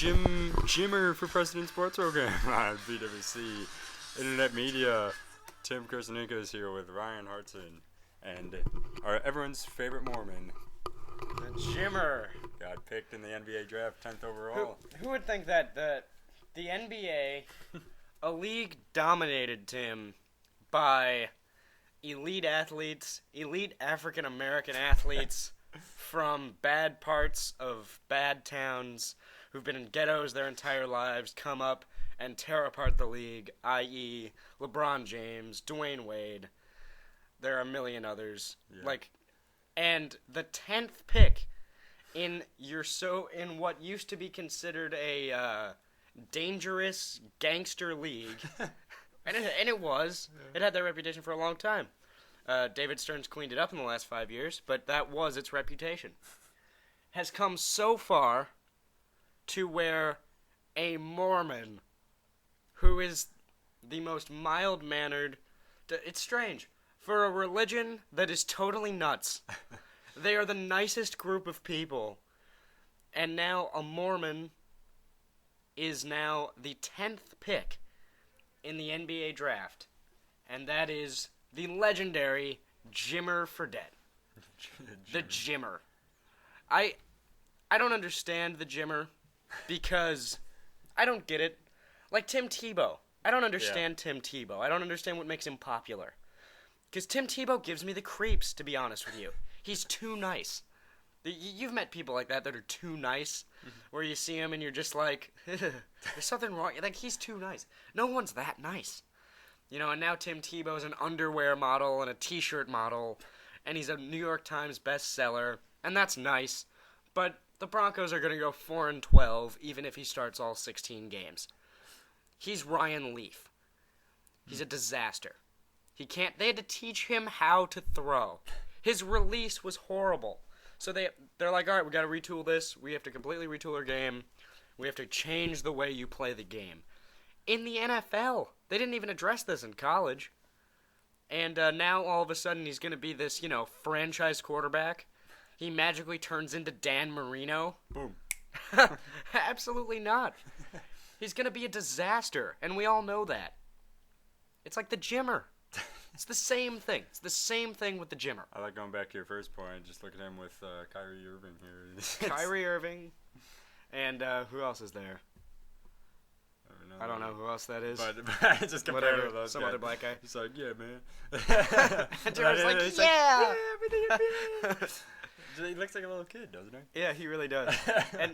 Jimmer for President Sports Program on BWC Internet Media. Tim Kirsaninka is here with Ryan Hartson and everyone's favorite Mormon. The Jimmer. Got picked in the NBA draft, 10th overall. Who would think that the NBA, a league dominated, Tim, by elite athletes, elite African-American athletes from bad parts of bad towns who've been in ghettos their entire lives, come up and tear apart the league, i.e. LeBron James, Dwayne Wade. There are a million others. Yeah. And the 10th pick in what used to be considered a dangerous gangster league, and it was. It had that reputation for a long time. David Stern's cleaned it up in the last 5 years, but that was its reputation. Has come so far to where a Mormon, who is the most mild-mannered, it's strange, for a religion that is totally nuts. They are the nicest group of people, and now a Mormon is now the 10th pick in the NBA draft, and that is the legendary Jimmer Fredette. The Jimmer. I don't understand the Jimmer because I don't get it. Like Tim Tebow. I don't understand Tim Tebow. I don't understand what makes him popular. Because Tim Tebow gives me the creeps, to be honest with you. He's too nice. You've met people like that are too nice, where you see him and you're just like, there's something wrong. Like, he's too nice. No one's that nice. And now Tim Tebow's an underwear model and a t-shirt model, and he's a New York Times bestseller, and that's nice. But the Broncos are going to go 4-12, even if he starts all 16 games. He's Ryan Leaf. He's a disaster. They had to teach him how to throw. His release was horrible. So they're like, all right, we got to retool this. We have to completely retool our game. We have to change the way you play the game. In the NFL, they didn't even address this in college. And now all of a sudden he's going to be this, franchise quarterback. He magically turns into Dan Marino. Boom. Absolutely not. He's going to be a disaster, and we all know that. It's like the Jimmer. It's the same thing. It's the same thing with the Jimmer. I like going back to your first point. Just look at him with Kyrie Irving here. Kyrie Irving. And who else is there? I don't know who else that is. But just compare Whatever, with those some guys. other black guy. He's like, yeah, man. And Jared's like, yeah! Everything is He looks like a little kid, doesn't he? Yeah, he really does. And,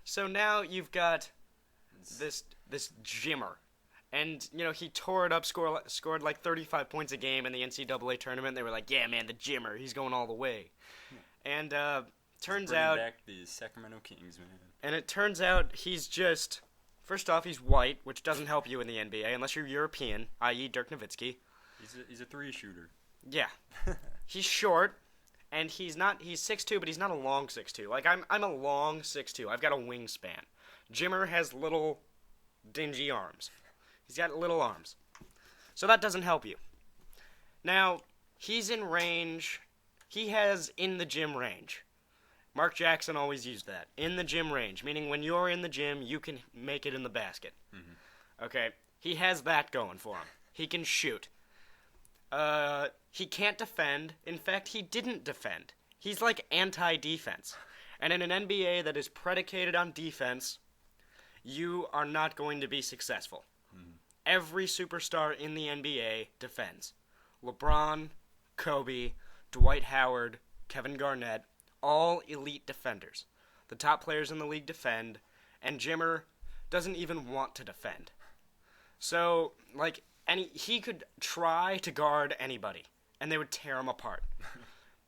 so now you've got this Jimmer. And, he tore it up, scored like 35 points a game in the NCAA tournament. They were like, yeah, man, the Jimmer, he's going all the way. And turns out... back the Sacramento Kings, man. And it turns out he's just... First off, he's white, which doesn't help you in the NBA, unless you're European, i.e. Dirk Nowitzki. He's a three-shooter. Yeah. He's short, and he's 6'2", but he's not a long 6'2". Like, I'm a long 6'2". I've got a wingspan. Jimmer has little, dingy arms. He's got little arms. So that doesn't help you. Now, he's in range. He has in the gym range. Mark Jackson always used that. In the gym range, meaning when you're in the gym, you can make it in the basket. Mm-hmm. Okay? He has that going for him. He can shoot. He can't defend. In fact, he didn't defend. He's like anti-defense. And in an NBA that is predicated on defense, you are not going to be successful. Mm-hmm. Every superstar in the NBA defends. LeBron, Kobe, Dwight Howard, Kevin Garnett, all elite defenders. The top players in the league defend, and Jimmer doesn't even want to defend. So, he could try to guard anybody, and they would tear him apart.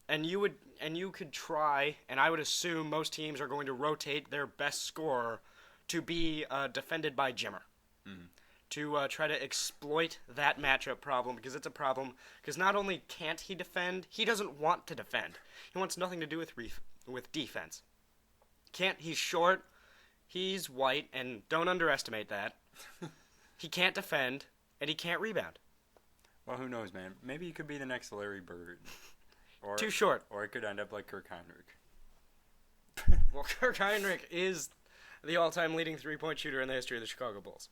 and you could try, and I would assume most teams are going to rotate their best scorer to be defended by Jimmer. Mm-hmm. To try to exploit that matchup problem, because it's a problem. Because not only can't he defend, he doesn't want to defend. He wants nothing to do with defense. He's short, he's white, and don't underestimate that. He can't defend, and he can't rebound. Well, who knows, man? Maybe he could be the next Larry Bird. Or, Too short. Or it could end up like Kirk Heinrich. Well, Kirk Heinrich is the all-time leading three-point shooter in the history of the Chicago Bulls.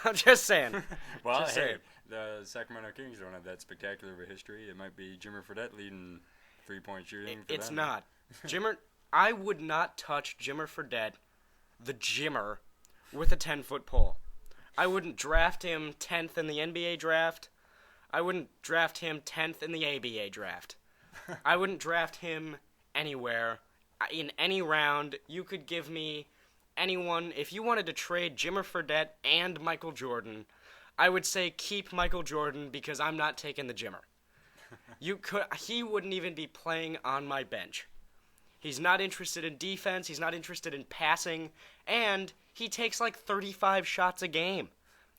I'm just saying. Well, just saying. The Sacramento Kings don't have that spectacular of a history. It might be Jimmer Fredette leading three-point shooting for It's them. not. I would not touch Jimmer Fredette, the Jimmer, with a 10-foot pole. I wouldn't draft him 10th in the NBA draft. I wouldn't draft him 10th in the ABA draft. I wouldn't draft him anywhere. In any round, you could give me anyone. If you wanted to trade Jimmer Fredette and Michael Jordan, I would say keep Michael Jordan because I'm not taking the Jimmer. He wouldn't even be playing on my bench. He's not interested in defense, he's not interested in passing, and he takes like 35 shots a game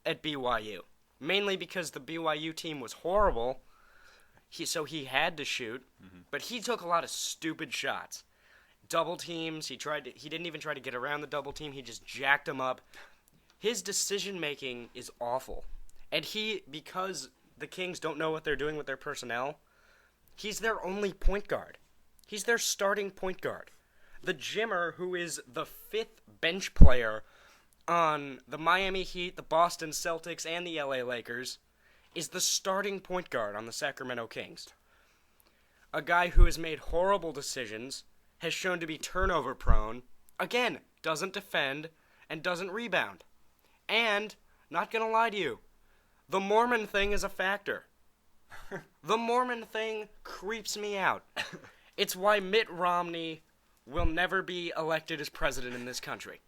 at BYU. Mainly because the BYU team was horrible, so he had to shoot, but he took a lot of stupid shots. Double teams, he didn't even try to get around the double team, he just jacked them up. His decision making is awful. And because the Kings don't know what they're doing with their personnel, he's their only point guard. He's their starting point guard. The Jimmer, who is the 5th bench player on the Miami Heat, the Boston Celtics, and the LA Lakers, is the starting point guard on the Sacramento Kings. A guy who has made horrible decisions, has shown to be turnover prone, again, doesn't defend, and doesn't rebound. And, not gonna lie to you, the Mormon thing is a factor. The Mormon thing creeps me out. It's why Mitt Romney will never be elected as president in this country.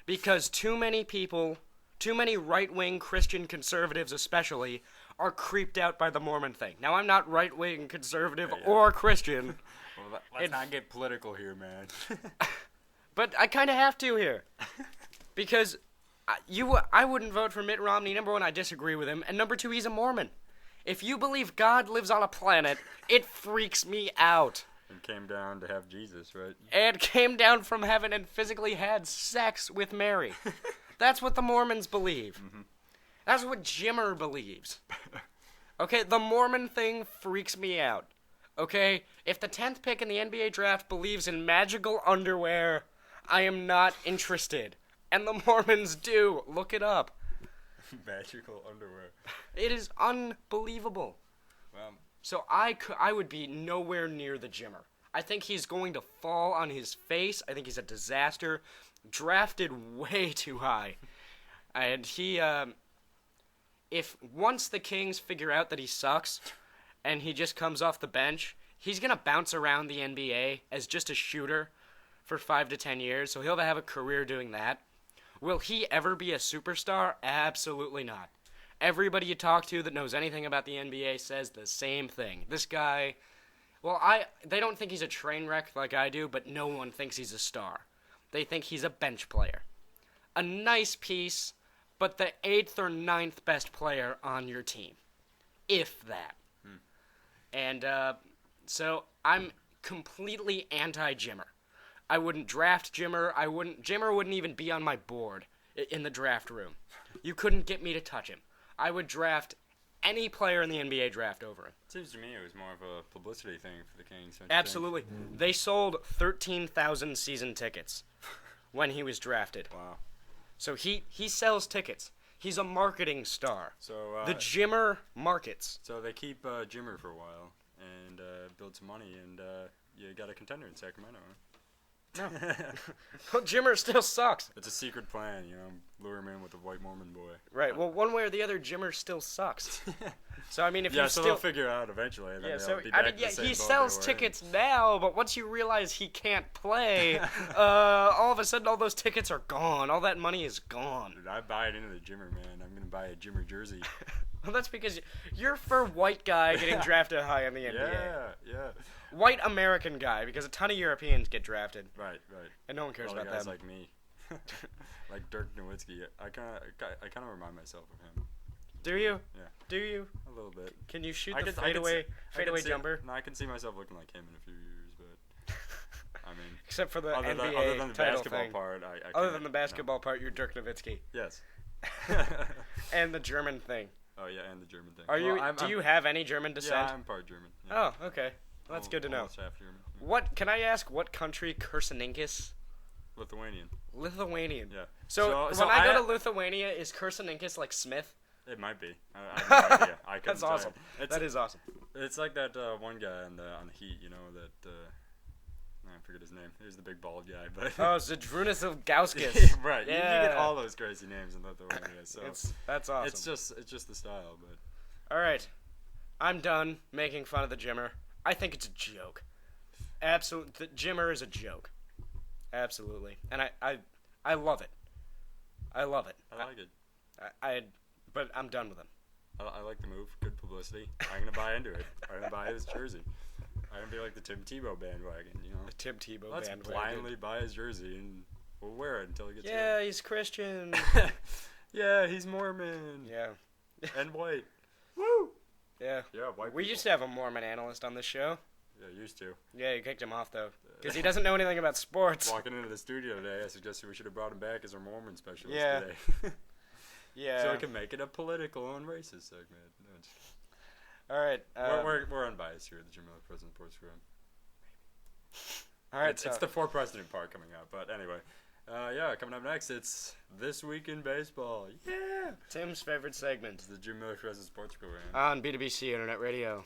Because too many people, too many right-wing Christian conservatives especially, are creeped out by the Mormon thing. Now, I'm not right-wing conservative or Christian. Well, let's not get political here, man. But I kind of have to here. Because I wouldn't vote for Mitt Romney. Number one, I disagree with him. And number two, he's a Mormon. If you believe God lives on a planet, it freaks me out. And came down to have Jesus, right? And came down from heaven and physically had sex with Mary. That's what the Mormons believe. Mm-hmm. That's what Jimmer believes. Okay, the Mormon thing freaks me out. Okay, if the 10th pick in the NBA draft believes in magical underwear, I am not interested. And the Mormons do. Look it up. Magical underwear. It is unbelievable. Well, so I would be nowhere near the Jimmer. I think he's going to fall on his face. I think he's a disaster. Drafted way too high. And if once the Kings figure out that he sucks and he just comes off the bench, he's going to bounce around the NBA as just a shooter for 5 to 10 years. So he'll have a career doing that. Will he ever be a superstar? Absolutely not. Everybody you talk to that knows anything about the NBA says the same thing. This guy, they don't think he's a train wreck like I do, but no one thinks he's a star. They think he's a bench player. A nice piece, but the 8th or 9th best player on your team. If that. And so I'm completely anti-Jimmer. I wouldn't draft Jimmer. Jimmer wouldn't even be on my board in the draft room. You couldn't get me to touch him. I would draft any player in the NBA draft over him. Seems to me it was more of a publicity thing for the Kings. Absolutely. They sold 13,000 season tickets when he was drafted. Wow. So he sells tickets. He's a marketing star. So the Jimmer markets. So they keep Jimmer for a while and build some money, and you got a contender in Sacramento. Huh? No. Well, Jimmer still sucks. It's a secret plan, lure him in with a white Mormon boy. Right. Well, one way or the other, Jimmer still sucks. So I mean, if so they'll figure out eventually. And he sells tickets now, but once you realize he can't play, all of a sudden all those tickets are gone. All that money is gone. Dude, I buy it into the Jimmer, man. I'm gonna buy a Jimmer jersey. Well, that's because you're for white guy getting drafted high in the NBA. Yeah. White American guy, because a ton of Europeans get drafted. Right. And no one cares about guys them. like me. Like Dirk Nowitzki. I kind of remind myself of him. Do you? Yeah. Do you? A little bit. Can you shoot the fadeaway jumper? No, I can see myself looking like him in a few years, but I mean, except for the NBA other than the title basketball thing. part, Other than the basketball part, you're Dirk Nowitzki. Yes. And the German thing. Oh yeah, and the German thing. Are you? Do you have any German descent? Yeah, I'm part German. Yeah. Oh, okay. Well, that's good to know. Almost half German. What can I ask? What country Kurseninkis? Lithuanian. Lithuanian. Yeah. So So when I go to Lithuania, is Kursaninkas like Smith? It might be. I have no idea. I couldn't That's tell you. awesome. That is awesome. It's like that one guy on the Heat, you know, that I forget his name. He was the big bald guy, but Oh, Zadrunas Ilgauskas. right. Yeah. You get all those crazy names in Lithuania. So That's awesome. it's just the style, but All right. I'm done making fun of the Jimmer. I think it's a joke. Absolutely. The Jimmer is a joke. Absolutely. And I love it. I love it. I like it. But I'm done with him. I like the move. Good publicity. I'm gonna buy into it. I'm gonna buy his jersey. I'm gonna be like the Tim Tebow bandwagon, you know. The Tim Tebow Let's bandwagon. blindly buy his jersey and we'll wear it until he gets Yeah, he's Christian. Yeah, he's Mormon. Yeah. And white. Woo! Yeah. Yeah, white We people. used to have a Mormon analyst on this show. Yeah, used to. Yeah, you kicked him off, though. Because he doesn't know anything about sports. Walking into the studio today, I suggested we should have brought him back as our Mormon specialist Yeah. today. Yeah. So we can make it a political and racist segment. No, All right. we're unbiased here at the Jim Miller President Sports Program. All right. It's the for president part coming up, but anyway. Yeah, coming up next, it's This Week in Baseball. Yeah! Tim's favorite segment It's the Jim Miller President Sports Program. on B2BC Internet Radio.